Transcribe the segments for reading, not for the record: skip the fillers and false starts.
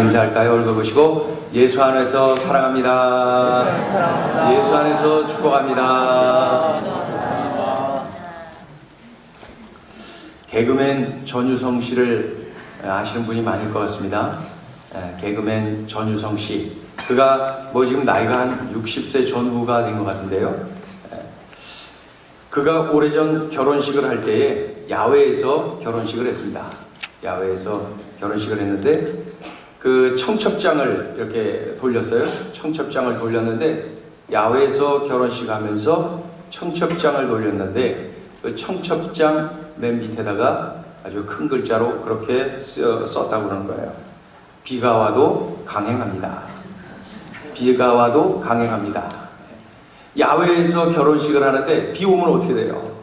인사할까요? 얼굴 보시고 예수 안에서 사랑합니다. 예수 안에서 축복합니다. 개그맨 전유성 씨를 아시는 분이 많을 것 같습니다. 개그맨 전유성 씨, 그가 지금 나이가 한 60세 전후가 된 것 같은데요. 그가 오래전 결혼식을 할 때에 야외에서 결혼식을 했습니다. 야외에서 결혼식을 했는데 그 청첩장을 이렇게 돌렸어요. 청첩장을 돌렸는데 야외에서 결혼식 하면서 청첩장을 돌렸는데 그 청첩장 맨 밑에다가 아주 큰 글자로 그렇게 썼다고 그러는 거예요. 비가 와도 강행합니다. 비가 와도 강행합니다. 야외에서 결혼식을 하는데 비 오면 어떻게 돼요?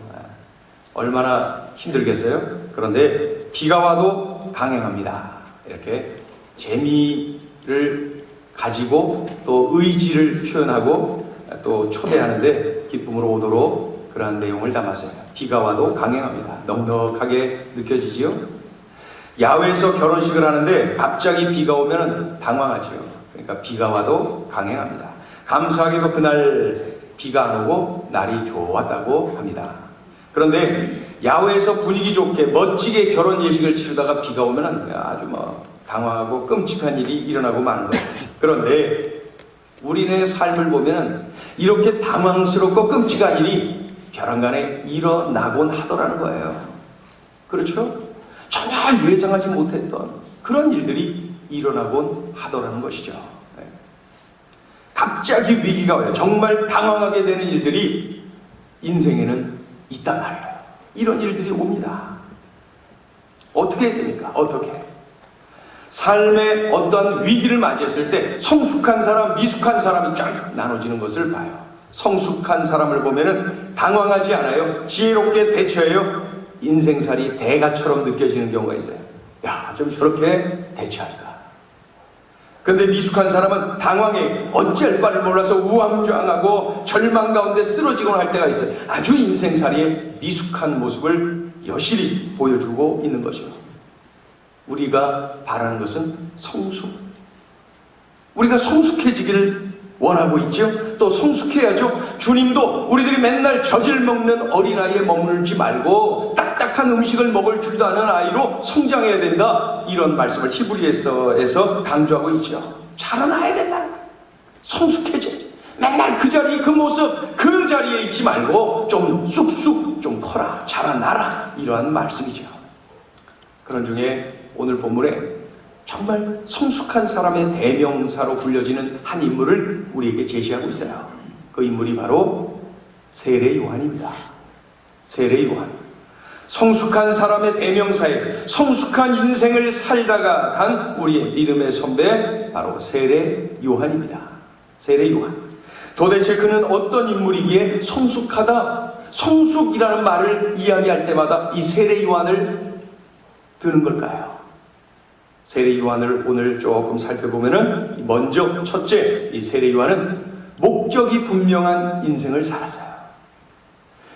얼마나 힘들겠어요? 그런데 비가 와도 강행합니다. 이렇게 재미를 가지고 또 의지를 표현하고 또 초대하는데 기쁨으로 오도록 그러한 내용을 담았어요. 비가 와도 강행합니다. 넉넉하게 느껴지지요? 야외에서 결혼식을 하는데 갑자기 비가 오면 당황하죠. 그러니까 비가 와도 강행합니다. 감사하게도 그날 비가 안 오고 날이 좋았다고 합니다. 그런데 야외에서 분위기 좋게 멋지게 결혼 예식을 치르다가 비가 오면 아주 당황하고 끔찍한 일이 일어나고 마는 거예요. 그런데 우리네 삶을 보면 이렇게 당황스럽고 끔찍한 일이 벼랑간에 일어나곤 하더라는 거예요. 그렇죠? 전혀 예상하지 못했던 그런 일들이 일어나곤 하더라는 것이죠. 갑자기 위기가 와요. 정말 당황하게 되는 일들이 인생에는 있단 말이에요. 이런 일들이 옵니다. 어떻게 해야 됩니까? 어떻게? 삶의 어떤 위기를 맞이했을 때 성숙한 사람, 미숙한 사람이 쫙 나눠지는 것을 봐요. 성숙한 사람을 보면은 당황하지 않아요. 지혜롭게 대처해요. 인생살이 대가처럼 느껴지는 경우가 있어요. 야, 좀 저렇게 대처할까? 근데 미숙한 사람은 당황해 어찌할 바를 몰라서 우왕좌왕하고 절망 가운데 쓰러지곤 할 때가 있어요. 아주 인생살이의 미숙한 모습을 여실히 보여주고 있는 거죠. 우리가 바라는 것은 성숙. 우리가 성숙해지기를 원하고 있죠. 또 성숙해야죠. 주님도 우리들이 맨날 젖을 먹는 어린아이에 머물지 말고 딱딱한 음식을 먹을 줄도 아는 아이로 성장해야 된다. 이런 말씀을 히브리서에서 강조하고 있죠. 자라나야 된다는 거예요. 성숙해져야지. 맨날 그 자리, 그 모습, 그 자리에 있지 말고 좀 쑥쑥 좀 커라, 자라나라. 이러한 말씀이죠. 그런 중에 오늘 본문에 정말 성숙한 사람의 대명사로 불려지는 한 인물을 우리에게 제시하고 있어요. 그 인물이 바로 세례 요한입니다. 세례 요한. 성숙한 사람의 대명사에 성숙한 인생을 살다가 간 우리의 믿음의 선배 바로 세례 요한입니다. 세례 요한. 도대체 그는 어떤 인물이기에 성숙하다, 성숙이라는 말을 이야기할 때마다 이 세례 요한을 드는 걸까요? 세례 요한을 오늘 조금 살펴보면은 먼저 첫째, 이 세례 요한은 목적이 분명한 인생을 살았어요.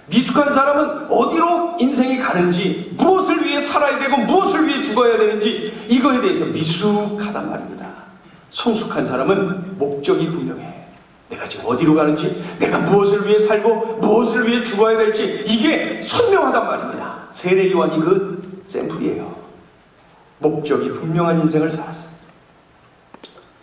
미숙한 사람은 어디로 인생이 가는지, 무엇을 위해 살아야 되고 무엇을 위해 죽어야 되는지 이거에 대해서 미숙하단 말입니다. 성숙한 사람은 목적이 분명해. 내가 지금 어디로 가는지, 내가 무엇을 위해 살고 무엇을 위해 죽어야 될지 이게 선명하단 말입니다. 세례 요한이 그 샘플이에요. 목적이 분명한 인생을 살았어요.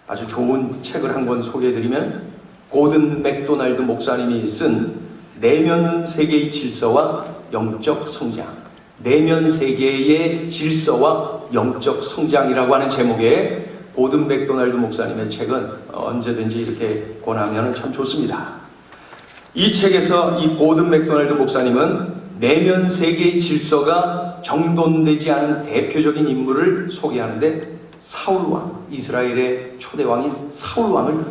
아주 좋은 책을 한 권 소개해드리면 고든 맥도날드 목사님이 쓴 내면 세계의 질서와 영적 성장, 내면 세계의 질서와 영적 성장이라고 하는 제목의 고든 맥도날드 목사님의 책은 언제든지 이렇게 권하면 참 좋습니다. 이 책에서 이 고든 맥도날드 목사님은 내면 세계의 질서가 정돈되지 않은 대표적인 인물을 소개하는데 사울왕, 이스라엘의 초대왕인 사울왕을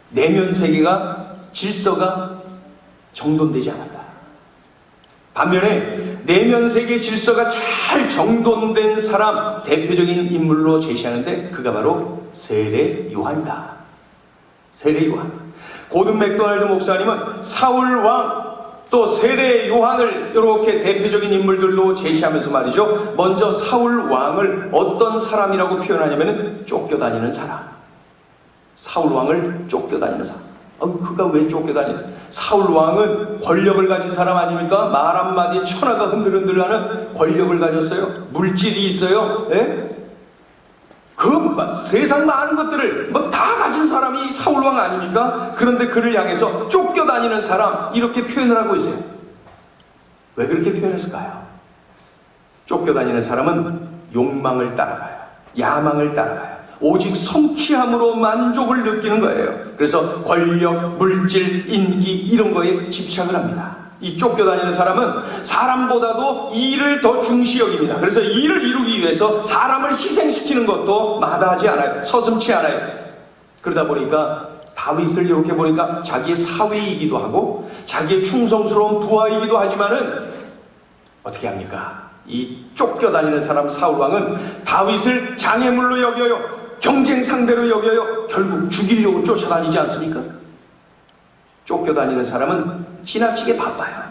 내면 세계가 질서가 정돈되지 않았다. 반면에 내면 세계 질서가 잘 정돈된 사람 대표적인 인물로 제시하는데 그가 바로 세례 요한이다. 세례 요한. 고든 맥도날드 목사님은 사울왕 또 세례 요한을 이렇게 대표적인 인물들로 제시하면서 말이죠. 먼저 사울 왕을 어떤 사람이라고 표현하냐면은 쫓겨다니는 사람. 사울 왕을 쫓겨다니는 사람. 그가 왜 쫓겨다니냐? 사울 왕은 권력을 가진 사람 아닙니까? 말 한마디에 천하가 흔들흔들하는 권력을 가졌어요. 물질이 있어요. 예? 세상 많은 것들을 다 가진 사람이 사울 왕 아닙니까? 그런데 그를 향해서 쫓겨다니는 사람 이렇게 표현을 하고 있어요. 왜 그렇게 표현했을까요? 쫓겨다니는 사람은 욕망을 따라가요. 야망을 따라가요. 오직 성취함으로 만족을 느끼는 거예요. 그래서 권력, 물질, 인기 이런 거에 집착을 합니다. 이 쫓겨다니는 사람은 사람보다도 일을 더 중시 여깁니다. 그래서 일을 이루기 위해서 사람을 희생시키는 것도 마다하지 않아요. 서슴지 않아요. 그러다 보니까 다윗을 이렇게 보니까 자기의 사위이기도 하고 자기의 충성스러운 부하이기도 하지만은 어떻게 합니까? 이 쫓겨다니는 사람 사울왕은 다윗을 장애물로 여겨요. 경쟁 상대로 여겨요. 결국 죽이려고 쫓아다니지 않습니까? 쫓겨다니는 사람은 지나치게 바빠요.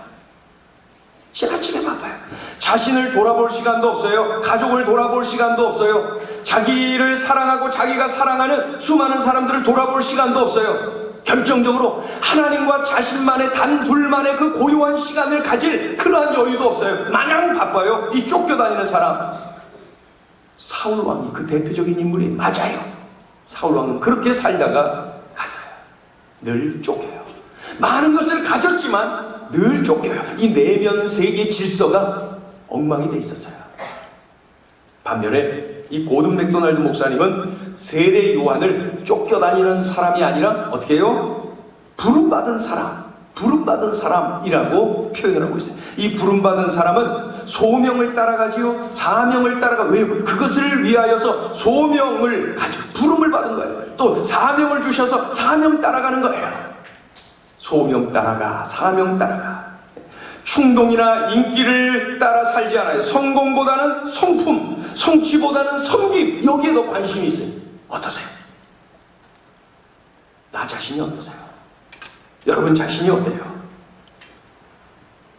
지나치게 바빠요. 자신을 돌아볼 시간도 없어요. 가족을 돌아볼 시간도 없어요. 자기를 사랑하고 자기가 사랑하는 수많은 사람들을 돌아볼 시간도 없어요. 결정적으로 하나님과 자신만의 단 둘만의 그 고요한 시간을 가질 그러한 여유도 없어요. 마냥 바빠요. 이 쫓겨다니는 사람. 사울왕이 그 대표적인 인물이 맞아요. 사울왕은 그렇게 살다가 갔어요. 늘 쫓겨요. 많은 것을 가졌지만 늘 쫓겨요. 이 내면 세계 질서가 엉망이 돼 있었어요. 반면에 이 고든 맥도날드 목사님은 세례 요한을 쫓겨다니는 사람이 아니라 어떻게 해요? 부름받은 사람이라고 표현을 하고 있어요. 이 부름받은 사람은 소명을 따라가지요. 사명을 따라가. 왜요? 그것을 위하여서 소명을 가지고 부름을 받은 거예요. 또 사명을 주셔서 사명 따라가는 거예요. 소명 따라가, 사명 따라가. 충동이나 인기를 따라 살지 않아요. 성공보다는 성품, 성취보다는 섬김, 여기에 더 관심이 있어요. 어떠세요? 나 자신이 어떠세요? 여러분 자신이 어때요?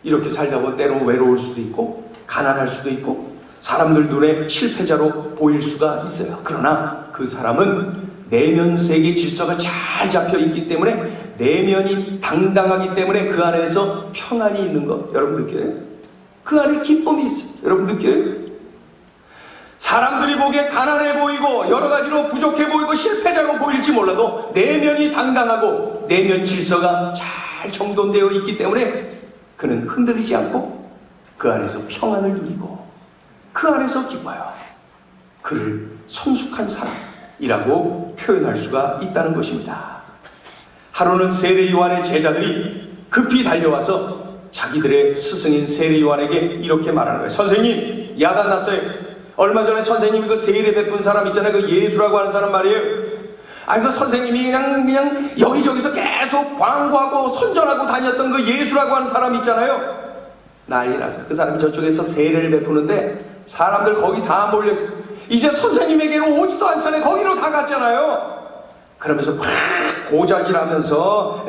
이렇게 살다 보면 때로 외로울 수도 있고 가난할 수도 있고 사람들 눈에 실패자로 보일 수가 있어요. 그러나 그 사람은 내면 세계 질서가 잘 잡혀 있기 때문에 내면이 당당하기 때문에 그 안에서 평안이 있는 거 여러분 느껴요? 그 안에 기쁨이 있어요. 여러분 느껴요? 사람들이 보기에 가난해 보이고 여러 가지로 부족해 보이고 실패자로 보일지 몰라도 내면이 당당하고 내면 질서가 잘 정돈되어 있기 때문에 그는 흔들리지 않고 그 안에서 평안을 누리고 그 안에서 기뻐요. 그를 성숙한 사람이라고 표현할 수가 있다는 것입니다. 하루는 세례 요한의 제자들이 급히 달려와서 자기들의 스승인 세례 요한에게 이렇게 말하는 거예요. 선생님, 야단 났어요. 얼마 전에 선생님이 그 세례 베푼 사람 있잖아요. 그 예수라고 하는 사람 말이에요. 그 선생님이 그냥 여기저기서 계속 광고하고 선전하고 다녔던 그 예수라고 하는 사람 있잖아요. 난리 났어요. 그 사람이 저쪽에서 세례를 베푸는데 사람들 거기 다 몰렸어요. 이제 선생님에게로 오지도 않잖아요. 거기로 다 갔잖아요. 그러면서 막 고자질하면서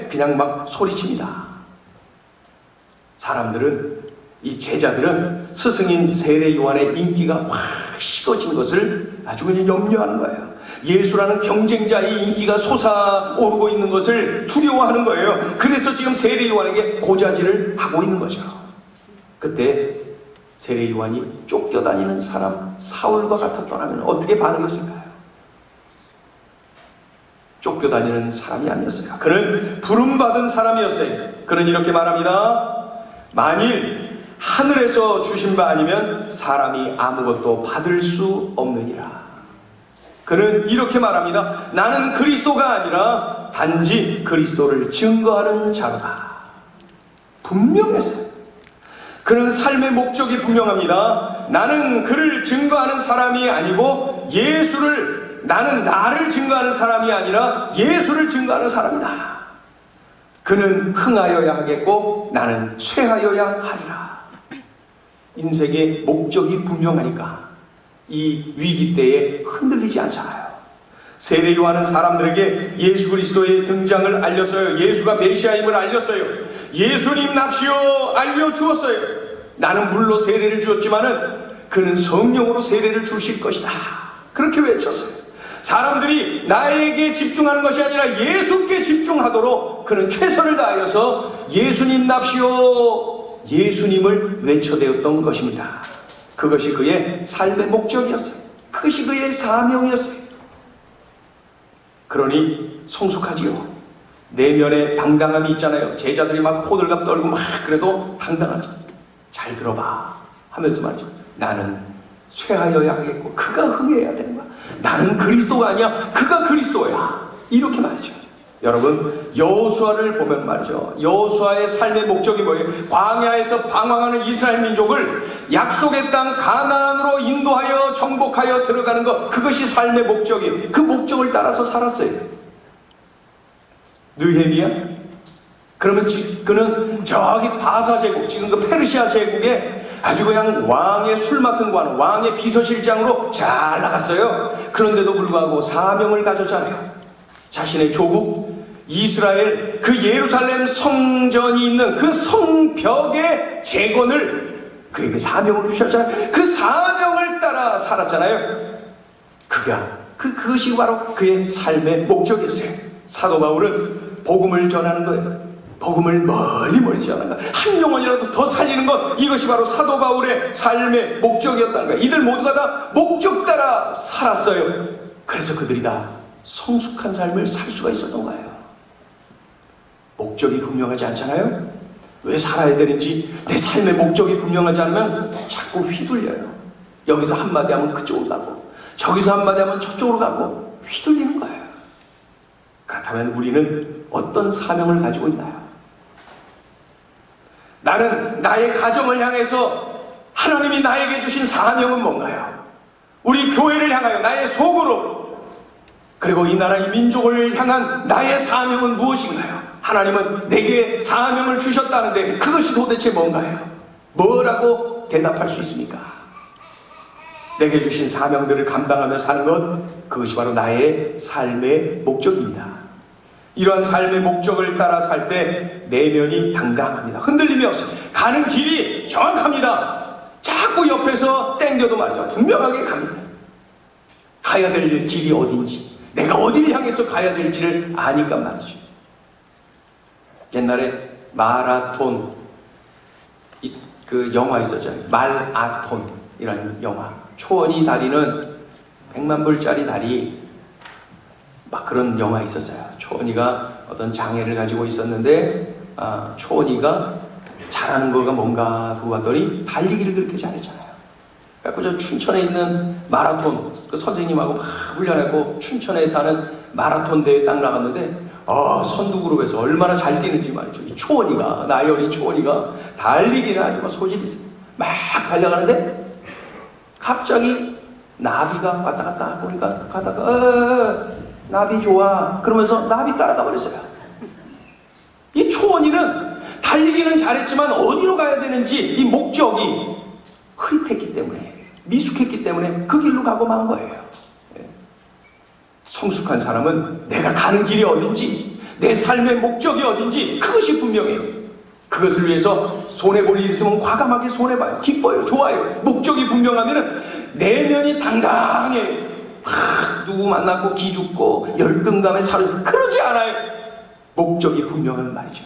그냥 막 소리칩니다. 사람들은, 이 제자들은 스승인 세례 요한의 인기가 확 식어진 것을 아주 그냥 염려하는 거예요. 예수라는 경쟁자의 인기가 솟아오르고 있는 것을 두려워하는 거예요. 그래서 지금 세례 요한에게 고자질을 하고 있는 거죠. 그때 세례 요한이 쫓겨다니는 사람 사울과 같았더라면 어떻게 반응했을까요? 쫓겨다니는 사람이 아니었어요. 그는 부름받은 사람이었어요. 그는 이렇게 말합니다. 만일 하늘에서 주신 바 아니면 사람이 아무것도 받을 수 없느니라. 그는 이렇게 말합니다. 나는 그리스도가 아니라 단지 그리스도를 증거하는 자로다. 분명했어요. 그는 삶의 목적이 분명합니다. 나는 그를 증거하는 사람이 아니고 나는 나를 증거하는 사람이 아니라 예수를 증거하는 사람이다. 그는 흥하여야 하겠고 나는 쇠하여야 하리라. 인생의 목적이 분명하니까 이 위기 때에 흔들리지 않잖아요. 세례 요한은 사람들에게 예수 그리스도의 등장을 알렸어요. 예수가 메시아임을 알렸어요. 예수님 납시오 알려주었어요. 나는 물로 세례를 주었지만은 그는 성령으로 세례를 주실 것이다. 그렇게 외쳤어요. 사람들이 나에게 집중하는 것이 아니라 예수께 집중하도록 그는 최선을 다하여서 예수님 납시오 예수님을 외쳐대었던 것입니다. 그것이 그의 삶의 목적이었어요. 그것이 그의 사명이었어요. 그러니 성숙하지요. 내면에 당당함이 있잖아요. 제자들이 막 호들갑 떨고 막 그래도 당당하죠. 잘 들어봐 하면서 말이죠. 나는 쇠하여야 하겠고 그가 흥해야 되는 거야. 나는 그리스도가 아니야. 그가 그리스도야. 이렇게 말이죠. 여러분 여호수아를 보면 말이죠. 여호수아의 삶의 목적이 뭐예요? 광야에서 방황하는 이스라엘 민족을 약속의 땅 가나안으로 인도하여 정복하여 들어가는 것, 그것이 삶의 목적이에요. 그 목적을 따라서 살았어요. 느헤미야? 그러면 그는 저기 바사 제국, 지금 그 페르시아 제국에 아주 그냥 왕의 술 맡은 관, 왕의 비서실장으로 잘 나갔어요. 그런데도 불구하고 사명을 가졌잖아요. 자신의 조국 이스라엘 그 예루살렘 성전이 있는 그 성벽의 재건을 그에게 사명을 주셨잖아요. 그 사명을 따라 살았잖아요. 그것이 바로 그의 삶의 목적이었어요. 사도 바울은 복음을 전하는 거예요. 복음을 멀리 전하는 것, 한 영혼이라도 더 살리는 것, 이것이 바로 사도 바울의 삶의 목적이었다는 거예요. 이들 모두가 다 목적 따라 살았어요. 그래서 그들이 다 성숙한 삶을 살 수가 있었던 거예요. 목적이 분명하지 않잖아요? 왜 살아야 되는지 내 삶의 목적이 분명하지 않으면 자꾸 휘둘려요. 여기서 한마디 하면 그쪽으로 가고 저기서 한마디 하면 저쪽으로 가고 휘둘리는 거예요. 그렇다면 우리는 어떤 사명을 가지고 있나요? 나는 나의 가정을 향해서 하나님이 나에게 주신 사명은 뭔가요? 우리 교회를 향하여 나의 속으로, 그리고 이 나라 이 민족을 향한 나의 사명은 무엇인가요? 하나님은 내게 사명을 주셨다는데 그것이 도대체 뭔가요? 뭐라고 대답할 수 있습니까? 내게 주신 사명들을 감당하며 사는 것, 그것이 바로 나의 삶의 목적입니다. 이러한 삶의 목적을 따라 살 때 내면이 당당합니다. 흔들림이 없어요. 가는 길이 정확합니다. 자꾸 옆에서 땡겨도 말이죠. 분명하게 갑니다. 가야 될 길이 어딘지, 내가 어디를 향해서 가야 될지를 아니까 말이죠. 옛날에 마라톤 그 영화 있었잖아요. 말아톤이라는 영화. 초원이 다리는 100만 불짜리 다리, 막 그런 영화 있었어요. 초원이가 어떤 장애를 가지고 있었는데 초원이가 잘하는 거가 뭔가 하고 봤더니 달리기를 그렇게 잘했잖아요. 그래서 저 춘천에 있는 마라톤 그 선생님하고 막 훈련하고 춘천에 사는 마라톤 대회에 딱 나갔는데 선두그룹에서 얼마나 잘 뛰는지 말이죠. 이 초원이가, 나이 어린 초원이가 달리기는 아니고 소질이 있어요. 막 달려가는데 갑자기 나비가 왔다 갔다 보니까 가다가 나비 좋아 그러면서 나비 따라가 버렸어요. 이 초원이는 달리기는 잘했지만 어디로 가야 되는지 이 목적이 흐릿했기 때문에, 미숙했기 때문에 그 길로 가고 만 거예요. 성숙한 사람은 내가 가는 길이 어딘지, 내 삶의 목적이 어딘지 그것이 분명해요. 그것을 위해서 손해볼 일 있으면 과감하게 손해봐요. 기뻐요. 좋아요. 목적이 분명하면 내면이 당당해. 누구 만나고 기죽고 열등감에 사는, 그러지 않아요. 목적이 분명한 말이죠.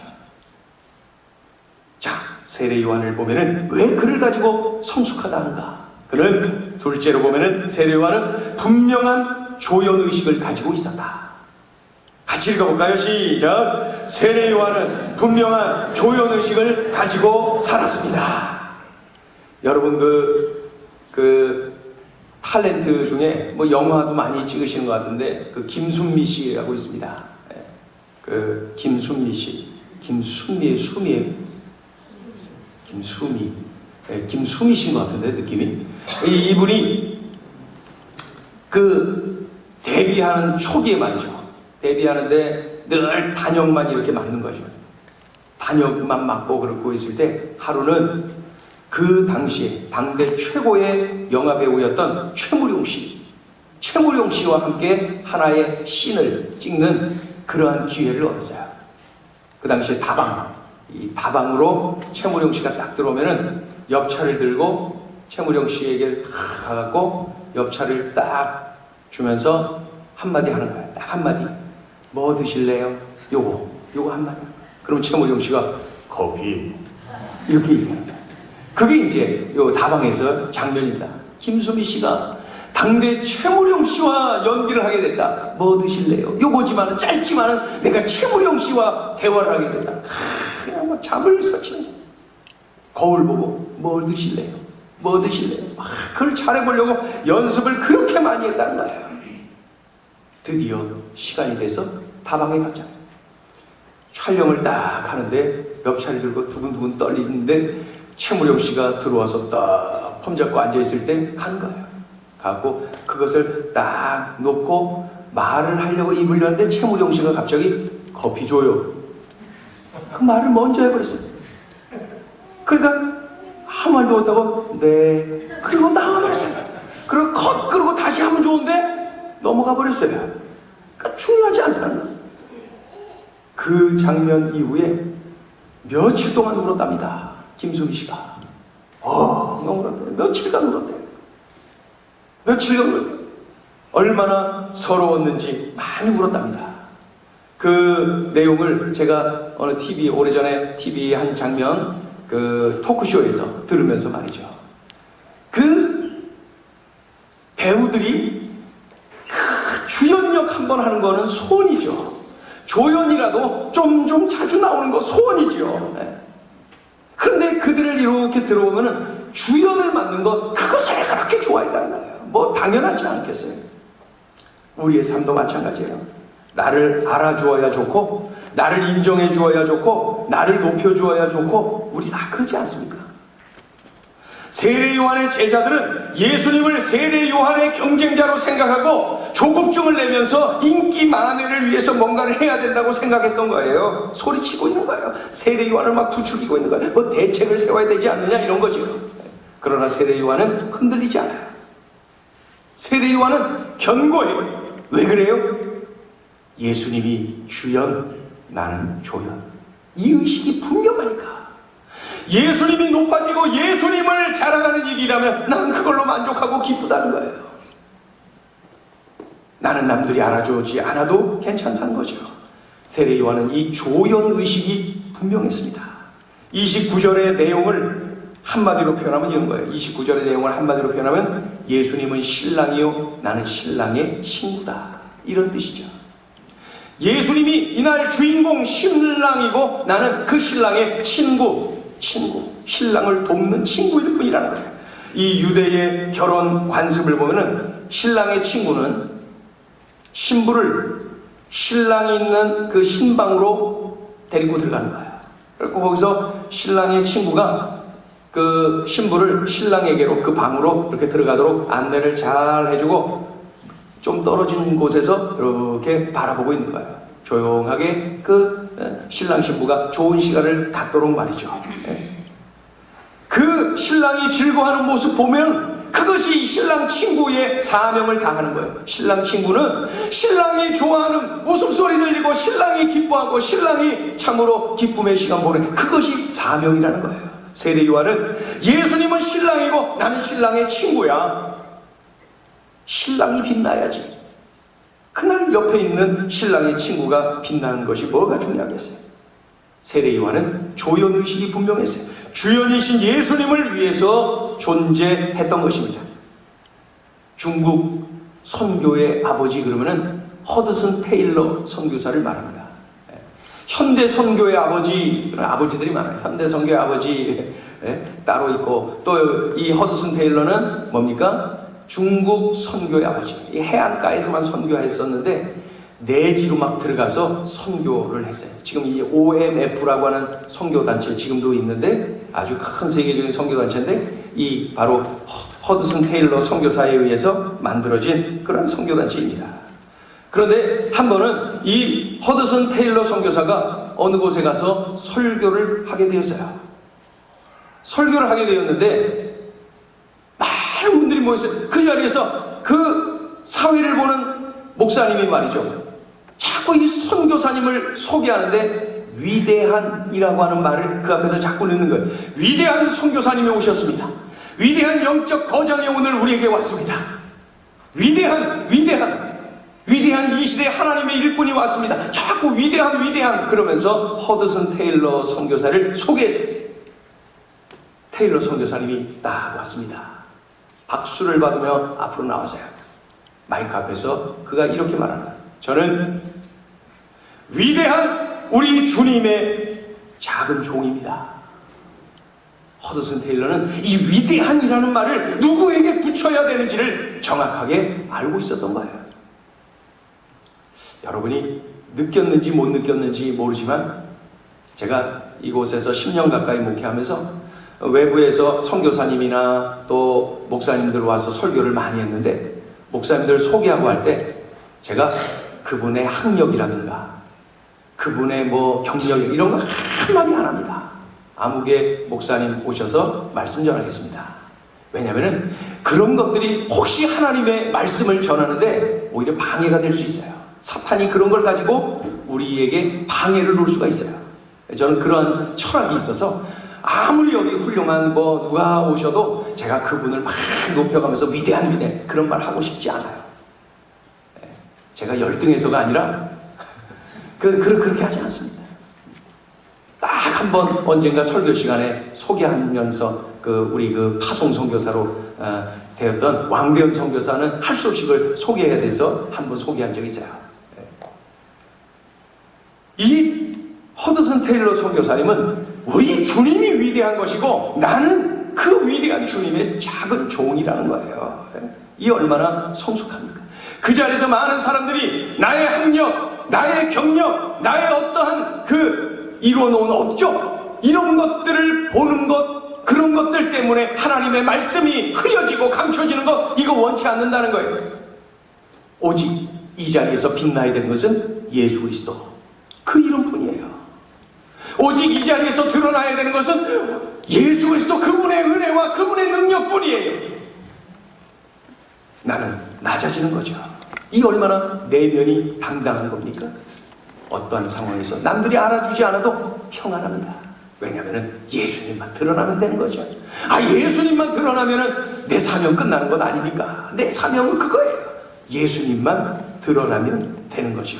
자, 세례 요한을 보면은 왜 그를 가지고 성숙하다는가? 그는 둘째로 보면은 세례 요한은 분명한 조연의식을 가지고 있었다. 같이 읽어볼까요? 시작. 세례 요한은 분명한 조연의식을 가지고 살았습니다. 여러분 그 탤런트 중에 뭐 영화도 많이 찍으시는 것 같은데 그 김순미 씨라고 있습니다. 그 김순미 씨, 김순미의 순이에요. 김수미신 것 같은데 느낌이. 이분이 그 데뷔하는 초기에 말이죠. 데뷔하는데 늘 단역만 이렇게 맡는 거죠. 단역만 맡고 그러고 있을 때 하루는 그 당시에 당대 최고의 영화 배우였던 최무룡 씨, 최무룡 씨와 함께 하나의 씬을 찍는 그러한 기회를 얻었어요. 그 당시에 다방, 이 다방으로 최무룡 씨가 딱 들어오면은 엽차를 들고 최무룡 씨에게 딱 가갖고 엽차를 딱 주면서 한마디 하는 거예요. 딱 한마디. 뭐 드실래요? 요거 한마디. 그럼 최무룡 씨가 커피. 이렇게 얘기해요. 그게 이제 요 다방에서 장면입니다. 김수미 씨가 당대 최무룡 씨와 연기를 하게 됐다. 뭐 드실래요? 요거지만은 짧지만은 내가 최무룡 씨와 대화를 하게 됐다. 그냥 막 잠을 설치면서 거울 보고 뭐 드실래요? 뭐 드실래요? 그걸 잘해보려고 연습을 그렇게 많이 했다는 거예요. 드디어 시간이 돼서 다방에 가자. 촬영을 딱 하는데 엽차를 들고 두근두근 떨리는데 최무룡 씨가 들어와서 딱 폼 잡고 앉아있을 때 간 거예요. 가고 그것을 딱 놓고 말을 하려고 입을 열는데 최무룡 씨가 갑자기 커피 줘요. 그 말을 먼저 해버렸어요. 그러니까 아무 말도 못하고 네 그리고 나와버렸어요. 그리고 컷 그러고 다시 하면 좋은데 넘어가 버렸어요. 그러니까 중요하지 않다는 거예요. 그 장면 이후에 며칠 동안 울었답니다. 김수미 씨가. 너무 울었대요. 며칠간 울었대요. 며칠간 울었대요. 얼마나 서러웠는지 많이 울었답니다. 그 내용을 제가 어느 TV, 오래전에 TV 한 장면, 그 토크쇼에서 들으면서 말이죠. 그 배우들이 그 주연역 한 번 하는 거는 소원이죠. 조연이라도 좀 자주 나오는 거 소원이죠. 네. 그런데 그들을 이렇게 들어보면은 주연을 맡는 것, 그것을 그렇게 좋아했다는 거예요. 뭐 당연하지 않겠어요? 우리의 삶도 마찬가지예요. 나를 알아주어야 좋고, 나를 인정해 주어야 좋고, 나를 높여 주어야 좋고, 우리 다 그러지 않습니까? 세례 요한의 제자들은 예수님을 세례 요한의 경쟁자로 생각하고 조급증을 내면서 인기 만회를 위해서 뭔가를 해야 된다고 생각했던 거예요. 소리치고 있는 거예요. 세례 요한을 막 부추기고 있는 거예요. 뭐 대책을 세워야 되지 않느냐 이런 거죠. 그러나 세례 요한은 흔들리지 않아요. 세례 요한은 견고해요. 왜 그래요? 예수님이 주연, 나는 조연. 이 의식이 분명하니까. 예수님이 높아지고 예수님을 자랑하는 일이라면 나는 그걸로 만족하고 기쁘다는 거예요. 나는 남들이 알아주지 않아도 괜찮다는 거죠. 세례 요한은 이 조연 의식이 분명했습니다. 29절의 내용을 한마디로 표현하면 이런 거예요. 29절의 내용을 한마디로 표현하면 예수님은 신랑이요 나는 신랑의 친구다. 이런 뜻이죠. 예수님이 이날 주인공 신랑이고 나는 그 신랑의 친구, 신랑을 돕는 친구일 뿐이라는 거예요. 이 유대의 결혼 관습을 보면은 신랑의 친구는 신부를 신랑이 있는 그 신방으로 데리고 들어가는 거예요. 그리고 거기서 신랑의 친구가 그 신부를 신랑에게로 그 방으로 이렇게 들어가도록 안내를 잘 해주고 좀 떨어진 곳에서 이렇게 바라보고 있는 거예요. 조용하게 그 신랑 신부가 좋은 시간을 갖도록 말이죠. 그 신랑이 즐거워하는 모습 보면 그것이 신랑 친구의 사명을 다하는 거예요. 신랑 친구는 신랑이 좋아하는 웃음소리 들리고 신랑이 기뻐하고 신랑이 참으로 기쁨의 시간 보내는 그것이 사명이라는 거예요. 세례 요한은 예수님은 신랑이고 나는 신랑의 친구야. 신랑이 빛나야지. 그날 옆에 있는 신랑의 친구가 빛나는 것이 뭐가 중요하겠어요? 세례 요한은 조연의식이 분명했어요. 주연이신 예수님을 위해서 존재했던 것입니다. 중국 선교의 아버지 그러면은 허드슨 테일러 선교사를 말합니다. 현대 선교의 아버지, 아버지들이 많아요. 현대 선교의 아버지 따로 있고 또 이 허드슨 테일러는 뭡니까? 중국 선교의 아버지. 이 해안가에서만 선교했었는데 내지로 막 들어가서 선교를 했어요. 지금 이 OMF라고 하는 선교단체 지금도 있는데 아주 큰 세계적인 선교단체인데 이 바로 허드슨 테일러 선교사에 의해서 만들어진 그런 선교단체입니다. 그런데 한 번은 이 허드슨 테일러 선교사가 어느 곳에 가서 설교를 하게 되었어요. 설교를 하게 되었는데 많은 분들이 모였어요. 그 자리에서 그 사회를 보는 목사님이 말이죠, 자꾸 이 선교사님을 소개하는데 위대한이라고 하는 말을 그 앞에다 자꾸 넣는 거예요. 위대한 선교사님이 오셨습니다. 위대한 영적 거장이 오늘 우리에게 왔습니다. 위대한 이 시대에 하나님의 일꾼이 왔습니다. 자꾸 위대한 그러면서 허드슨 테일러 선교사를 소개했어요. 테일러 선교사님이 딱 왔습니다. 박수를 받으며 앞으로 나왔어요. 마이크 앞에서 그가 이렇게 말합니다. 저는 위대한 우리 주님의 작은 종입니다. 허드슨 테일러는 이 위대한이라는 말을 누구에게 붙여야 되는지를 정확하게 알고 있었던 거예요. 여러분이 느꼈는지 못 느꼈는지 모르지만 제가 이곳에서 10년 가까이 목회하면서 외부에서 선교사님이나 또 목사님들 와서 설교를 많이 했는데, 목사님들 소개하고 할 때 제가 그분의 학력이라든가 그분의 뭐 경력 이런 거 한마디 안 합니다. 아무개 목사님 오셔서 말씀 전하겠습니다. 왜냐하면 그런 것들이 혹시 하나님의 말씀을 전하는데 오히려 방해가 될 수 있어요. 사탄이 그런 걸 가지고 우리에게 방해를 놓을 수가 있어요. 저는 그런 철학이 있어서 아무리 여기 훌륭한 누가 오셔도 제가 그분을 막 높여가면서 위대한 그런 말 하고 싶지 않아요. 제가 열등해서가 아니라 그렇게 하지 않습니다. 딱 한 번 언젠가 설교 시간에 소개하면서 우리 파송 선교사로 되었던 왕대현 선교사는 할 수 없이 그걸 소개해야 돼서 한 번 소개한 적이 있어요. 이 허드슨 테일러 선교사님은 우리 주님이 위대한 것이고 나는 그 위대한 주님의 작은 종이라는 거예요. 이 얼마나 성숙합니까? 그 자리에서 많은 사람들이 나의 학력, 나의 경력, 나의 어떠한 이루어놓은 업적, 이런 것들을 보는 것, 그런 것들 때문에 하나님의 말씀이 흐려지고 감춰지는 것, 이거 원치 않는다는 거예요. 오직 이 자리에서 빛나야 되는 것은 예수 그리스도, 그 이름뿐이에요. 오직 이 자리에서 드러나야 되는 것은 예수 그리스도, 그분의 은혜와 그분의 능력뿐이에요. 나는 낮아지는 거죠. 이 얼마나 내면이 당당한 겁니까? 어떠한 상황에서 남들이 알아주지 않아도 평안합니다. 왜냐하면 예수님만 드러나면 되는 거죠. 예수님만 드러나면 내 사명 끝나는 것 아닙니까? 내 사명은 그거예요. 예수님만 드러나면 되는 거죠.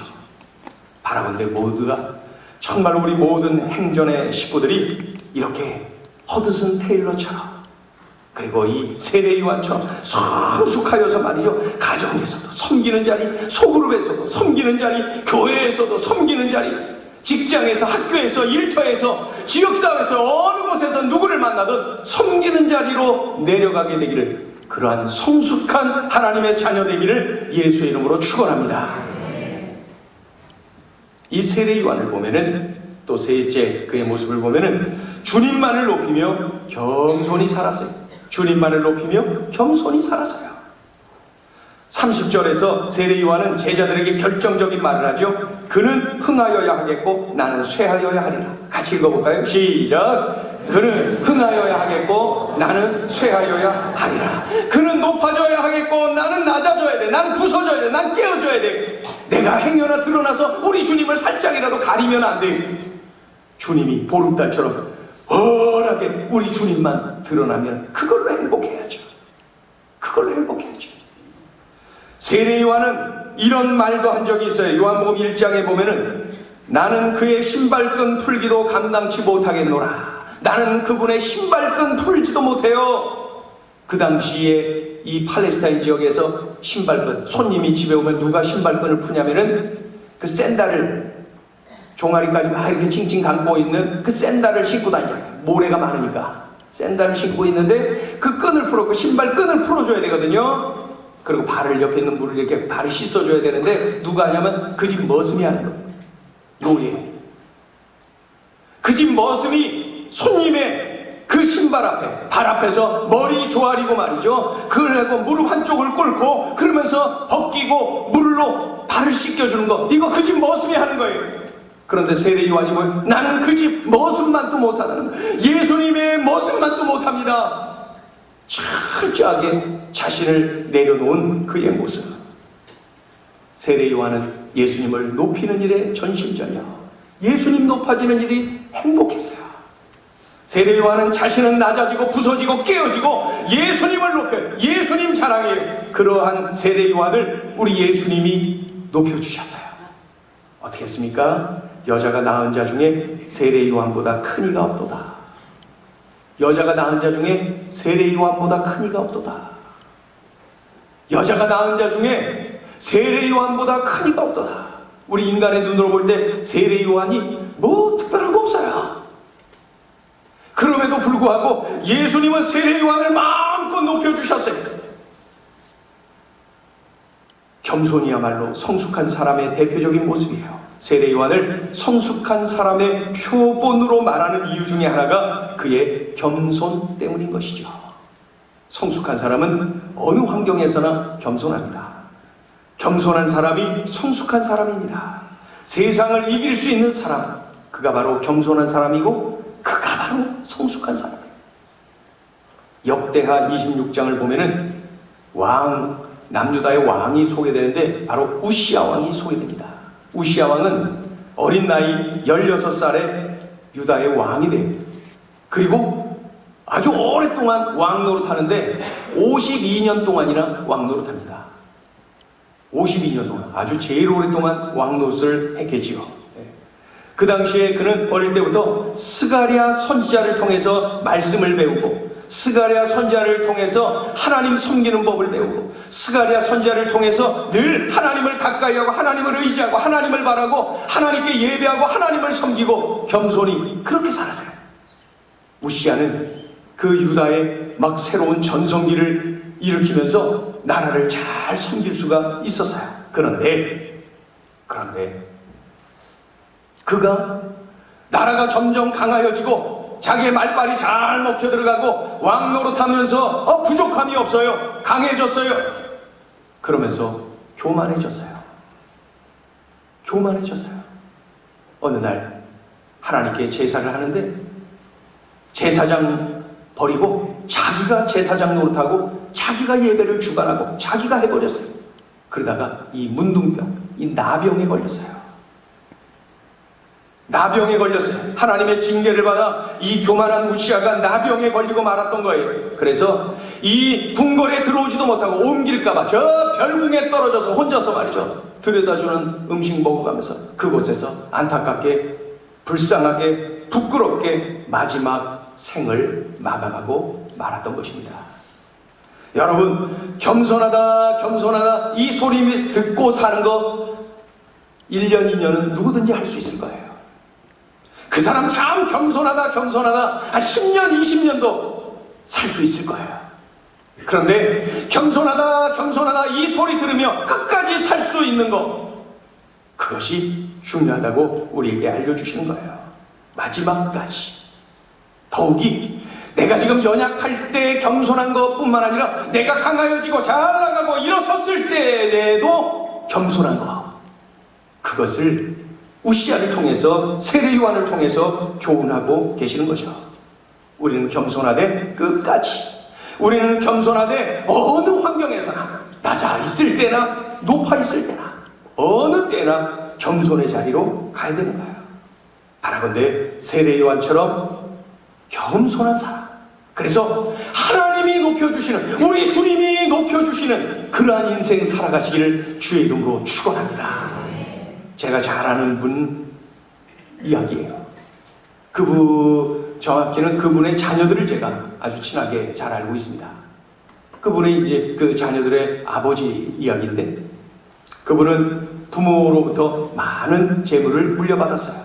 바라건대 모두가 정말 우리 모든 행전의 식구들이 이렇게 허드슨 테일러처럼, 그리고 이 세례요한처럼 성숙하여서 말이죠, 가정에서도 섬기는 자리, 소그룹에서도 섬기는 자리, 교회에서도 섬기는 자리, 직장에서, 학교에서, 일터에서, 지역사회에서 어느 곳에서 누구를 만나든 섬기는 자리로 내려가게 되기를, 그러한 성숙한 하나님의 자녀 되기를 예수의 이름으로 축원합니다. 이 세례요한을 보면은, 또 셋째 그의 모습을 보면은 주님만을 높이며 겸손히 살았어요. 주님만을 높이며 겸손히 살았어요. 30절에서 세례요한은 제자들에게 결정적인 말을 하죠. 그는 흥하여야 하겠고 나는 쇠하여야 하리라. 같이 읽어볼까요? 시작. 그는 흥하여야 하겠고 나는 쇠하여야 하리라. 그는 높아져야 하겠고 나는 낮아져야 돼. 나는 부서져야 돼. 난 깨어져야 돼. 내가 행여나 드러나서 우리 주님을 살짝이라도 가리면 안 돼. 주님이 보름달처럼 환하게 우리 주님만 드러나면 그걸로 행복해야죠. 그걸로 행복해야죠. 세례요한은 이런 말도 한 적이 있어요. 요한복음 1장에 보면은 나는 그의 신발끈 풀기도 감당치 못하겠노라. 나는 그분의 신발끈 풀지도 못해요. 그 당시에 이 팔레스타인 지역에서 신발끈, 손님이 집에 오면 누가 신발끈을 푸냐면은 그 샌들을 종아리까지 막 이렇게 칭칭 감고 있는 그 샌들을 신고 다니잖아요. 모래가 많으니까 샌들을 신고 있는데 그 끈을 풀었고 신발 끈을 풀어줘야 되거든요. 그리고 발을 옆에 있는 물을 이렇게 발을 씻어줘야 되는데 누가 하냐면 그 집 머슴이 하는 거예요. 노예. 그 집 머슴이 손님의 그 신발 앞에, 발 앞에서 머리 조아리고 말이죠. 그걸 하고 무릎 한쪽을 꿇고 그러면서 벗기고 물로 발을 씻겨주는 거, 이거 그 집 머슴이 하는 거예요. 그런데 세례요한이 뭐예요? 나는 그 집 머슴만도 못하다는 거예요. 예수님의 머슴만도 못합니다. 철저하게 자신을 내려놓은 그의 모습. 세례 요한은 예수님을 높이는 일에 전심전력, 예수님 높아지는 일이 행복했어요. 세례 요한은 자신은 낮아지고 부서지고 깨어지고 예수님을 높여요. 예수님 자랑해요. 그러한 세례 요한을 우리 예수님이 높여주셨어요. 어떻게 했습니까? 여자가 낳은 자 중에 세례 요한보다 큰 이가 없도다. 여자가 낳은 자 중에 세례 요한보다 큰 이가 없도다. 여자가 낳은 자 중에 세례 요한보다 큰 이가 없도다. 우리 인간의 눈으로 볼 때 세례 요한이 뭐 특별한 거 없어요. 그럼에도 불구하고 예수님은 세례 요한을 마음껏 높여주셨어요. 겸손이야말로 성숙한 사람의 대표적인 모습이에요. 세례 요한을 성숙한 사람의 표본으로 말하는 이유 중에 하나가 그의 겸손 때문인 것이죠. 성숙한 사람은 어느 환경에서나 겸손합니다. 겸손한 사람이 성숙한 사람입니다. 세상을 이길 수 있는 사람, 그가 바로 겸손한 사람이고 그가 바로 성숙한 사람이에요. 역대하 26장을 보면은 남유다의 왕이 소개되는데 바로 우시야 왕이 소개됩니다. 우시야 왕은 어린 나이 16살에 유다의 왕이 돼요. 그리고 아주 오랫동안 왕 노릇하는데 52년 동안이나 왕 노릇합니다. 52년 동안 아주 제일 오랫동안 왕 노릇을 했겠지요. 그 당시에 그는 어릴 때부터 스가랴 선지자를 통해서 말씀을 배우고, 스가랴 선지자를 통해서 하나님 섬기는 법을 배우고, 스가랴 선지자를 통해서 늘 하나님을 가까이하고 하나님을 의지하고 하나님을 바라고 하나님께 예배하고 하나님을 섬기고 겸손히 그렇게 살았어요. 우시야는 그 유다의 막 새로운 전성기를 일으키면서 나라를 잘 섬길 수가 있었어요. 그런데 그가 나라가 점점 강하여지고 자기의 말빨이 잘 먹혀 들어가고 왕 노릇하면서 부족함이 없어요. 강해졌어요. 그러면서 교만해졌어요. 어느 날 하나님께 제사를 하는데 제사장 버리고 자기가 제사장 노릇하고 자기가 예배를 주관하고 자기가 해버렸어요. 그러다가 이 문둥병, 이 나병에 걸렸어요. 하나님의 징계를 받아 이 교만한 우시야가 나병에 걸리고 말았던 거예요. 그래서 이 궁궐에 들어오지도 못하고 옮길까봐 저 별궁에 떨어져서 혼자서 말이죠, 들여다주는 음식 먹어가면서 그곳에서 안타깝게, 불쌍하게, 부끄럽게 마지막 생을 마감하고 말았던 것입니다. 여러분, 겸손하다 이 소리 듣고 사는 거 1년, 2년은 누구든지 할 수 있을 거예요. 그 사람 참 겸손하다 한 10년, 20년도 살 수 있을 거예요. 그런데 겸손하다 이 소리 들으며 끝까지 살 수 있는 것, 그것이 중요하다고 우리에게 알려주시는 거예요. 마지막까지. 더욱이 내가 지금 연약할 때 겸손한 것뿐만 아니라 내가 강하여지고 잘 나가고 일어섰을 때에도 겸손한 것, 그것을 우시야를 통해서, 세례 요한을 통해서 교훈하고 계시는 거죠. 우리는 겸손하되 끝까지, 우리는 겸손하되 어느 환경에서나, 낮아 있을 때나 높아 있을 때나 어느 때나 겸손의 자리로 가야 되는 거예요. 바라건대 세례 요한처럼 겸손한 사람, 그래서 하나님이 높여주시는, 우리 주님이 높여주시는 그러한 인생 살아가시기를 주의 이름으로 축원합니다. 제가 잘 아는 분 이야기예요. 정확히는 그분의 자녀들을 제가 아주 친하게 잘 알고 있습니다. 그분의 이제 그 자녀들의 아버지 이야기인데, 그분은 부모로부터 많은 재물을 물려받았어요.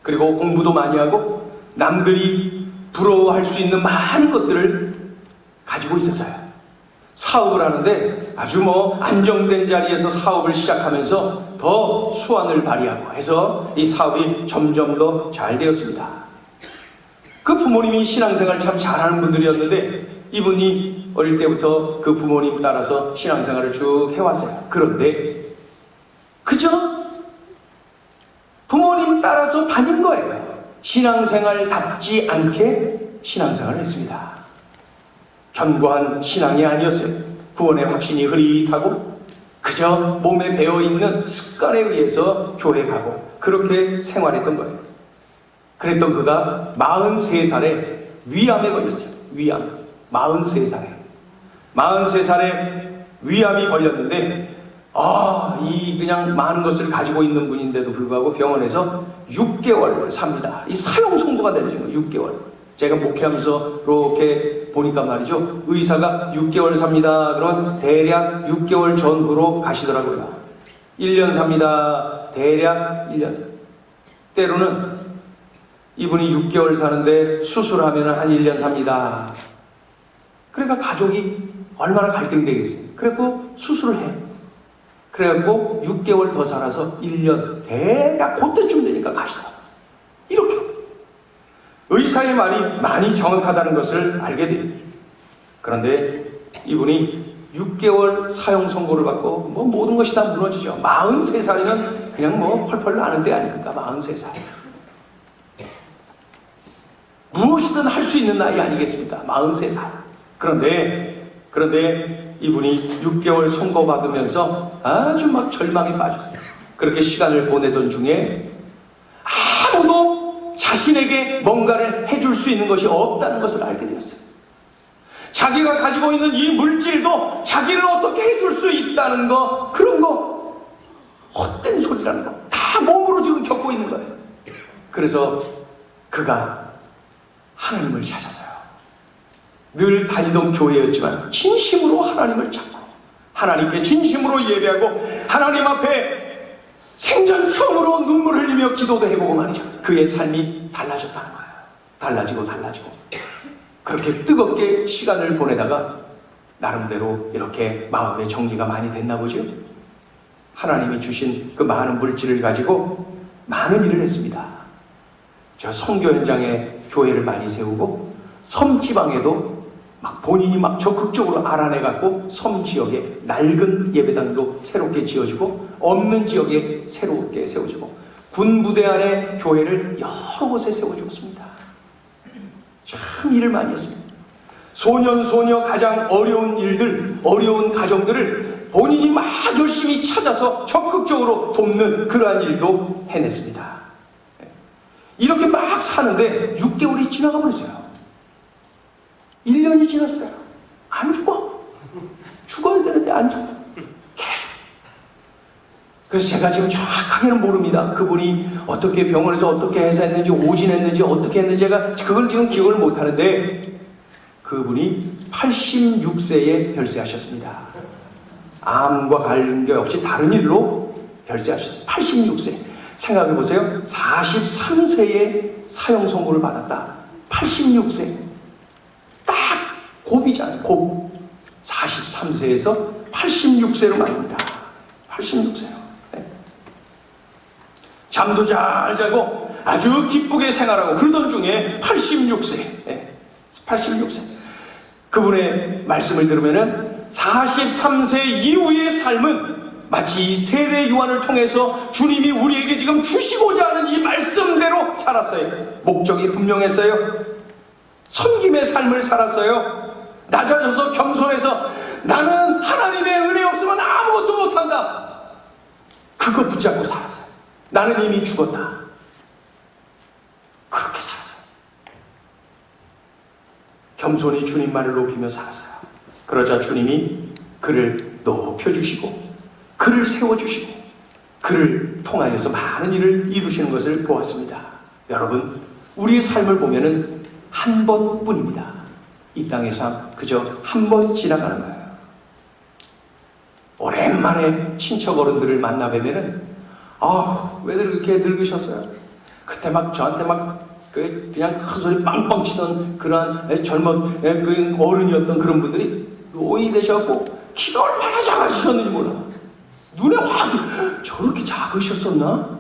그리고 공부도 많이 하고 남들이 부러워할 수 있는 많은 것들을 가지고 있었어요. 사업을 하는데 아주 안정된 자리에서 사업을 시작하면서 더 수완을 발휘하고 해서 이 사업이 점점 더 잘 되었습니다. 그 부모님이 신앙생활 참 잘하는 분들이었는데 이분이 어릴 때부터 그 부모님 따라서 신앙생활을 쭉 해왔어요. 그런데 그저 부모님 따라서 다닌 거예요. 신앙생활답지 않게 신앙생활을 했습니다. 견고한 신앙이 아니었어요. 구원의 확신이 흐릿하고 그저 몸에 배어있는 습관에 의해서 교회 가고 그렇게 생활했던 거예요. 그랬던 그가 43살에 위암에 걸렸어요. 위암. 43살에. 43살에 위암이 걸렸는데, 이 그냥 많은 것을 가지고 있는 분인데도 불구하고 병원에서 6개월 삽니다. 이 사형 선고가 내려진 거예요. 6개월. 제가 목회하면서 이렇게 보니까 말이죠. 의사가 6개월 삽니다. 그러면 대략 6개월 전후로 가시더라고요. 1년 삽니다. 대략 1년 삽니다. 때로는 이분이 6개월 사는데 수술하면 한 1년 삽니다. 그러니까 가족이 얼마나 갈등이 되겠어요. 그래갖고 수술을 해. 그래갖고 6개월 더 살아서 1년 대략 그때쯤 되니까 가시더라고요. 이렇게 의사의 말이 많이 정확하다는 것을 알게 됩니다. 그런데 이분이 6개월 사형 선고를 받고 모든 것이 다 무너지죠. 43살이면 그냥 펄펄 나는 데 아닙니까? 43살. 무엇이든 할 수 있는 나이 아니겠습니까? 43살. 그런데 이분이 6개월 선고받으면서 아주 막 절망에 빠졌어요. 그렇게 시간을 보내던 중에 아무도 자신에게 뭔가를 해줄 수 있는 것이 없다는 것을 알게 되었어요. 자기가 가지고 있는 이 물질도 자기를 어떻게 해줄 수 있다는 거, 그런 거 헛된 소리라는 거 다 몸으로 지금 겪고 있는 거예요. 그래서 그가 하나님을 찾았어요. 늘 다니던 교회였지만 진심으로 하나님을 찾고 하나님께 진심으로 예배하고 하나님 앞에 생전 처음으로 눈물 흘리며 기도도 해보고 말이죠. 그의 삶이 달라졌다는 거예요. 달라지고 그렇게 뜨겁게 시간을 보내다가 나름대로 이렇게 마음의 정리가 많이 됐나 보죠. 하나님이 주신 그 많은 물질을 가지고 많은 일을 했습니다. 제가 선교 현장에 교회를 많이 세우고 섬 지방에도 본인이 적극적으로 알아내갖고 섬 지역에 낡은 예배당도 새롭게 지어지고 없는 지역에 새롭게 세워지고 군 부대 안에 교회를 여러 곳에 세워주었습니다. 참 일을 많이 했습니다. 소년 가장 어려운 일들, 어려운 가정들을 본인이 막 열심히 찾아서 적극적으로 돕는 그러한 일도 해냈습니다. 이렇게 막 사는데 6개월이 지나가 버렸어요. 1년이 지났어요. 안 죽어. 죽어야 되는데 안 죽어. 계속. 그래서 제가 지금 정확하게는 모릅니다. 그분이 어떻게 병원에서 어떻게 해서 했는지, 오진했는지, 어떻게 했는지 제가 그걸 지금 기억을 못하는데 그분이 86세에 별세하셨습니다. 암과 관계없이 다른 일로 별세하셨어요. 86세. 생각해보세요. 43세에 사형 선고를 받았다. 86세. 딱 곱이잖아요. 곱. 43세에서 86세로 말입니다. 86세요. 네. 잠도 잘 자고 아주 기쁘게 생활하고 그러던 중에 86세. 네. 86세. 그분의 말씀을 들으면은 43세 이후의 삶은 마치 이 세례 요한을 통해서 주님이 우리에게 지금 주시고자 하는 이 말씀대로 살았어요. 목적이 분명했어요. 섬김의 삶을 살았어요. 낮아져서 겸손해서 나는 하나님의 은혜 없으면 아무것도 못한다. 그거 붙잡고 살았어요. 나는 이미 죽었다. 그렇게 살았어요. 겸손히 주님만을 높이며 살았어요. 그러자 주님이 그를 높여주시고 그를 세워주시고 그를 통하여서 많은 일을 이루시는 것을 보았습니다. 여러분, 우리의 삶을 보면은 한 번뿐입니다. 이 땅의 삶 그저 한 번 지나가는 거예요. 오랜만에 친척 어른들을 만나 뵈면은 왜들 그렇게 늙으셨어요? 그때 막 저한테 그냥 큰 소리 빵빵 치던 그런 젊은 그 어른이었던 그런 분들이 노인이 되셔갖고 키가 얼마나 작아지셨는지 몰라. 눈에 확 저렇게 작으셨었나?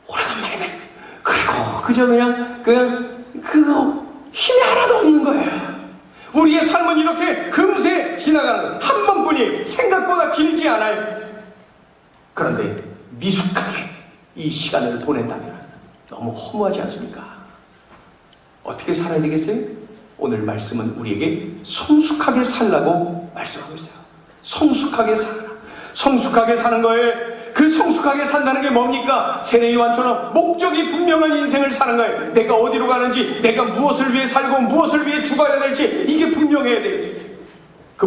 오래간만에 그리고 그저 그냥 그거 힘이 하나도 없는 거예요. 우리의 삶은 이렇게 금세 지나가는 거예요. 한 번뿐이 생각보다 길지 않아요. 그런데 미숙하게 이 시간을 보낸다면 너무 허무하지 않습니까? 어떻게 살아야 되겠어요? 오늘 말씀은 우리에게 성숙하게 살라고 말씀하고 있어요. 성숙하게 살아라. 성숙하게 사는 거에 그 성숙하게 산다는 게 뭡니까? 새내 요한처럼 목적이 분명한 인생을 사는 거예요. 내가 어디로 가는지, 내가 무엇을 위해 살고 무엇을 위해 죽어야 될지 이게 분명해야 돼요. 그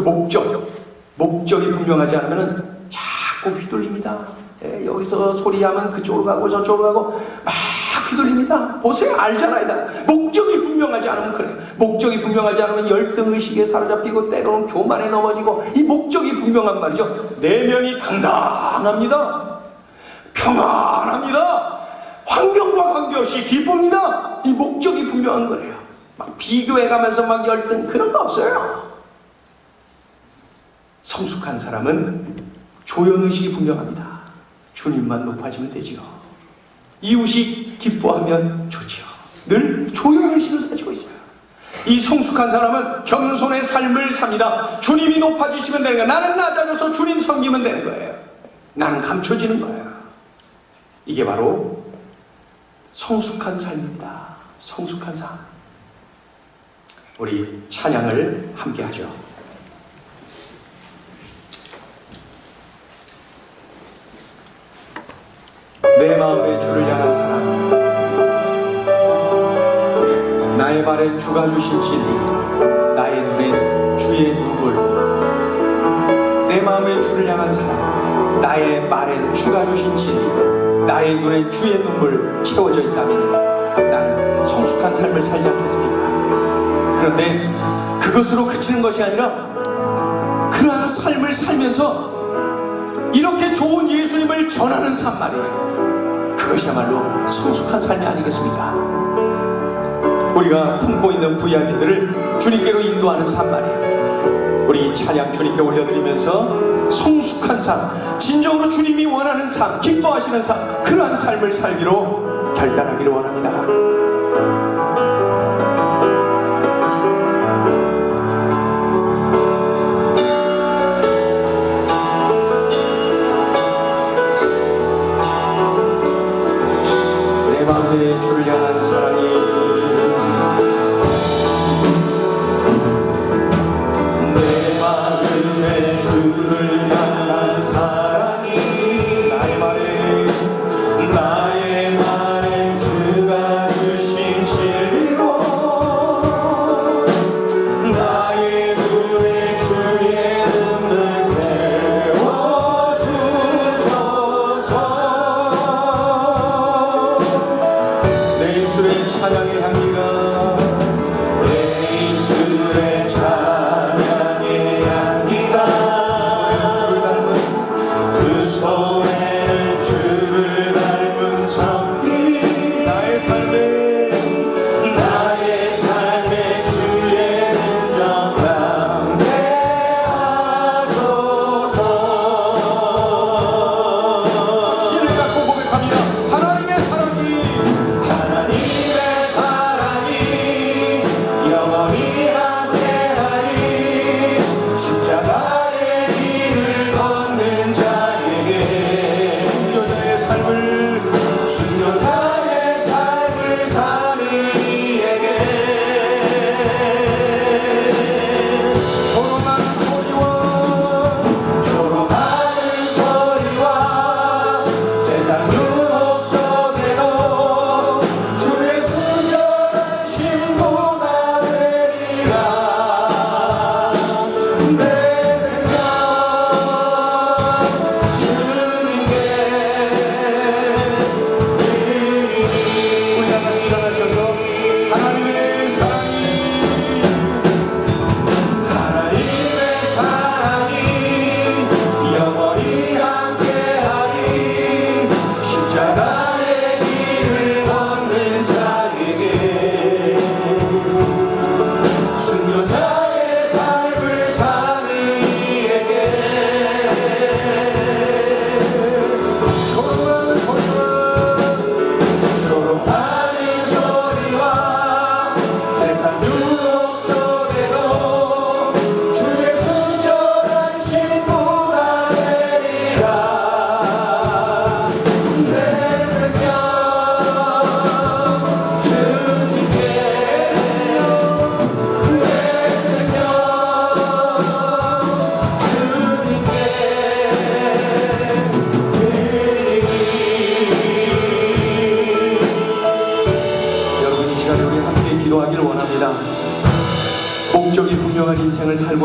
목적이 분명하지 않으면 자꾸 휘둘립니다. 예, 여기서 소리하면 그쪽으로 가고 저쪽으로 가고 막 휘둘립니다. 보세요, 알잖아요. 목적이 분명하지 않으면 그래요. 목적이 분명하지 않으면 열등의식에 사로잡히고 때로는 교만에 넘어지고, 이 목적이 분명한 말이죠. 내면이 당당합니다. 평안합니다. 환경과 관계없이 기쁩니다. 이 목적이 분명한 거래요. 막 비교해가면서 막 열등 그런 거 없어요. 성숙한 사람은 조연의식이 분명합니다. 주님만 높아지면 되지요. 이웃이 기뻐하면 좋지요. 늘 조연의식을 가지고 있어요. 이 성숙한 사람은 겸손의 삶을 삽니다. 주님이 높아지시면 되는 거예요. 나는 낮아져서 주님 섬기면 되는 거예요. 나는 감춰지는 거예요. 이게 바로 성숙한 삶입니다. 성숙한 삶. 우리 찬양을 함께 하죠. 내 마음에 주를 향한 사랑, 나의 발에 주가 주신 진리, 나의 눈엔 주의 눈물. 내 마음에 주를 향한 사랑, 나의 말엔 주가 주신 진리, 나의 눈엔 주의 눈물 채워져 있다면 나는 성숙한 삶을 살지 않겠습니까? 그런데 그것으로 그치는 것이 아니라 그러한 삶을 살면서 이렇게 좋은 예수님을 전하는 삶 말이에요. 그것이야말로 성숙한 삶이 아니겠습니까? 우리가 품고 있는 VIP들을 주님께로 인도하는 삶 말이에요. 우리 이 찬양 주님께 올려드리면서 성숙한 삶, 진정으로 주님이 원하는 삶, 기뻐하시는 삶, 그러한 삶을 살기로 결단하기를 원합니다. 마음에 주를 향한 사랑이, 내 마음에 주를 향한 사랑이, 나의 말에 주가 주신 진리로, 나의 눈에 주의 눈을 채워주소서. 내 입술에 찬양이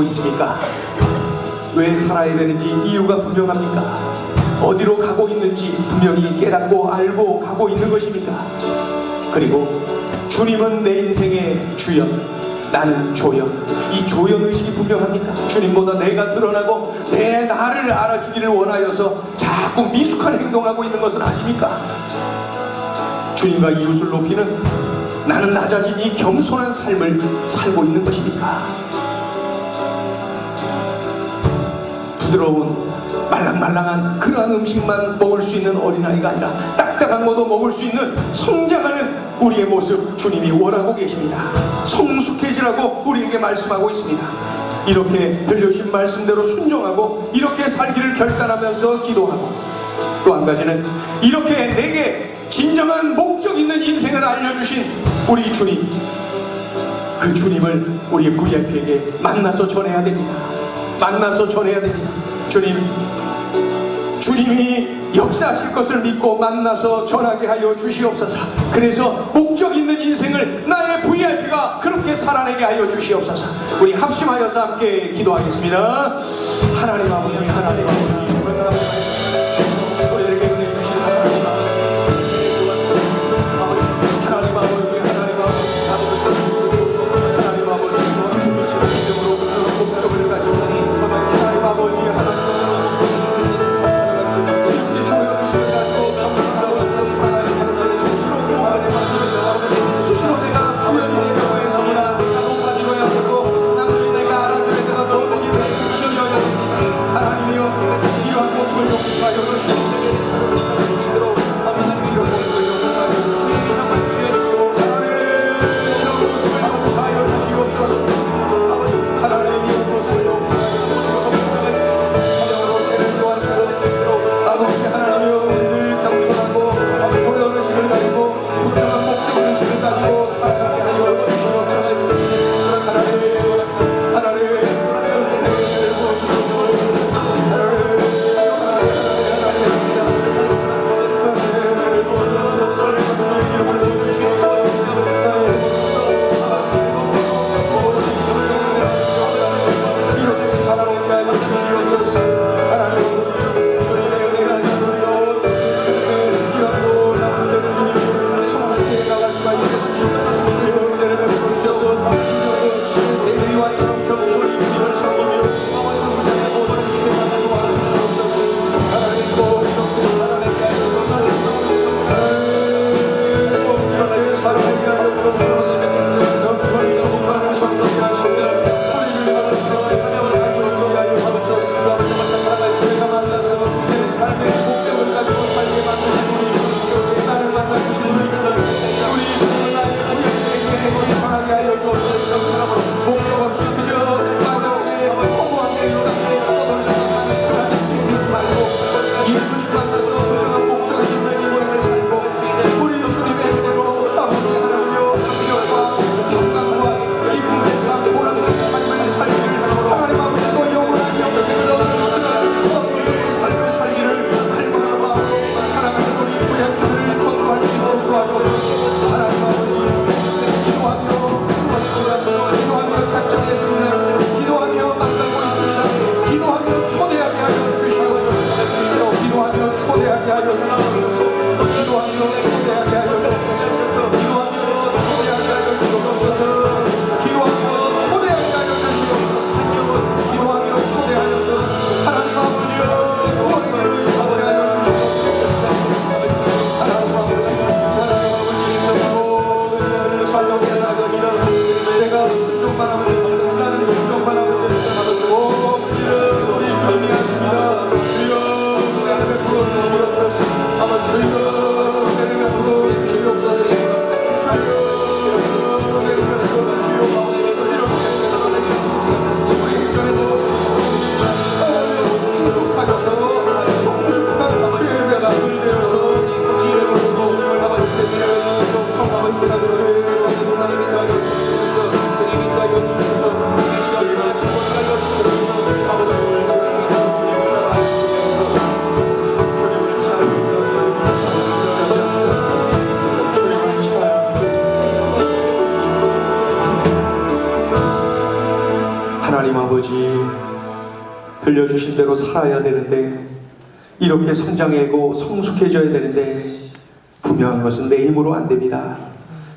있습니까? 왜 살아야 되는지 이유가 분명합니까? 어디로 가고 있는지 분명히 깨닫고 알고 가고 있는 것입니까? 그리고 주님은 내 인생의 주연, 나는 조연. 이 조연의식이 분명합니까? 주님보다 내가 드러나고 내 나를 알아주기를 원하여서 자꾸 미숙한 행동하고 있는 것은 아닙니까? 주님과 이웃을 높이는, 나는 낮아진 이 겸손한 삶을 살고 있는 것입니까? 부드러운 말랑말랑한 그러한 음식만 먹을 수 있는 어린아이가 아니라 딱딱한 것도 먹을 수 있는 성장하는 우리의 모습, 주님이 원하고 계십니다. 성숙해지라고 우리에게 말씀하고 있습니다. 이렇게 들려주신 말씀대로 순종하고 이렇게 살기를 결단하면서 기도하고, 또 한 가지는 이렇게 내게 진정한 목적 있는 인생을 알려주신 우리 주님, 그 주님을 우리의 VIP에게 만나서 전해야 됩니다. 만나서 전해야 됩니다. 주님이 역사하실 것을 믿고 만나서 전하게 하여 주시옵소서. 그래서 목적 있는 인생을 나의 VIP가 그렇게 살아내게 하여 주시옵소서. 우리 합심하여서 함께 기도하겠습니다. 하나님 아버지, 하나님 아버지, 우리에게 은혜 주신 하나님 아버지, 하나님 아버지, 하나님 아버지, 진정으로 목적을 가지고 하나님 아버지, 하나님 수시로 내가 주연이 되려고 했습니다. 나도 가지고야 하고 남들이 내가 알아주는 데가 너무 기억이 어렸습니다. 하나님이여, 이러한 모습을 용서하여 주시옵소서. 하나님 이런 모습을 용서하여 주시옵소서. 하나님 이런 모습을 용서하여 주시옵소서. 하나님 이런 모습을 용서하여 주시옵소서. 하나님으로 새를 도와주시옵소서. 아버지 하나님이여, 늘 겸손하고 조연의식을 가지고 분명한 목적의식을 가지고 살아가게 하여 주시옵소서. 하나님, 이렇게 살아오게 하여 주시옵소서. 하나님, 우리 주님이 하십니다. 주여, 우리 앞에 불러주시옵소서. 들려주신 대로 살아야 되는데, 이렇게 성장하고 성숙해져야 되는데, 분명한 것은 내 힘으로 안 됩니다.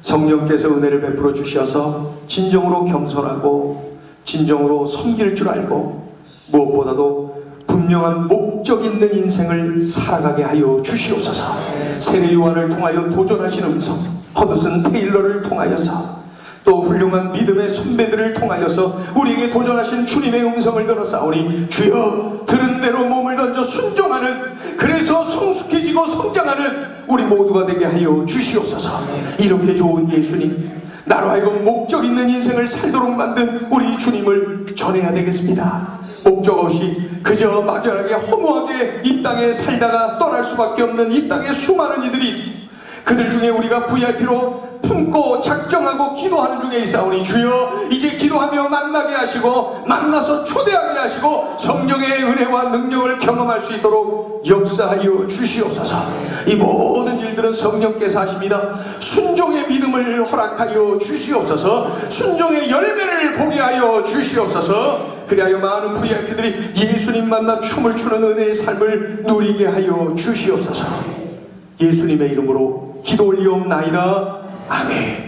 성령께서 은혜를 베풀어 주셔서 진정으로 겸손하고 진정으로 섬길 줄 알고 무엇보다도 분명한 목적 있는 인생을 살아가게 하여 주시옵소서. 세례 요한을 통하여 도전하신 음성, 허드슨 테일러를 통하여서, 또 훌륭한 믿음의 선배들을 통하여서 우리에게 도전하신 주님의 음성을 들었사오니 주여, 들은 대로 몸을 던져 순종하는, 그래서 성숙해지고 성장하는 우리 모두가 되게 하여 주시옵소서. 이렇게 좋은 예수님, 나로 하여금 목적 있는 인생을 살도록 만든 우리 주님을 전해야 되겠습니다. 목적 없이 그저 막연하게 허무하게 이 땅에 살다가 떠날 수밖에 없는 이 땅에 수많은 이들이 있습니다. 그들 중에 우리가 VIP로 품고 작정하고 기도하는 중에 있사오니 주여, 이제 기도하며 만나게 하시고 만나서 초대하게 하시고 성령의 은혜와 능력을 경험할 수 있도록 역사하여 주시옵소서. 이 모든 일들은 성령께서 하십니다. 순종의 믿음을 허락하여 주시옵소서. 순종의 열매를 보게 하여 주시옵소서. 그리하여 많은 VIP들이 예수님 만나 춤을 추는 은혜의 삶을 누리게 하여 주시옵소서. 예수님의 이름으로 기도 올리옵나이다. 아멘.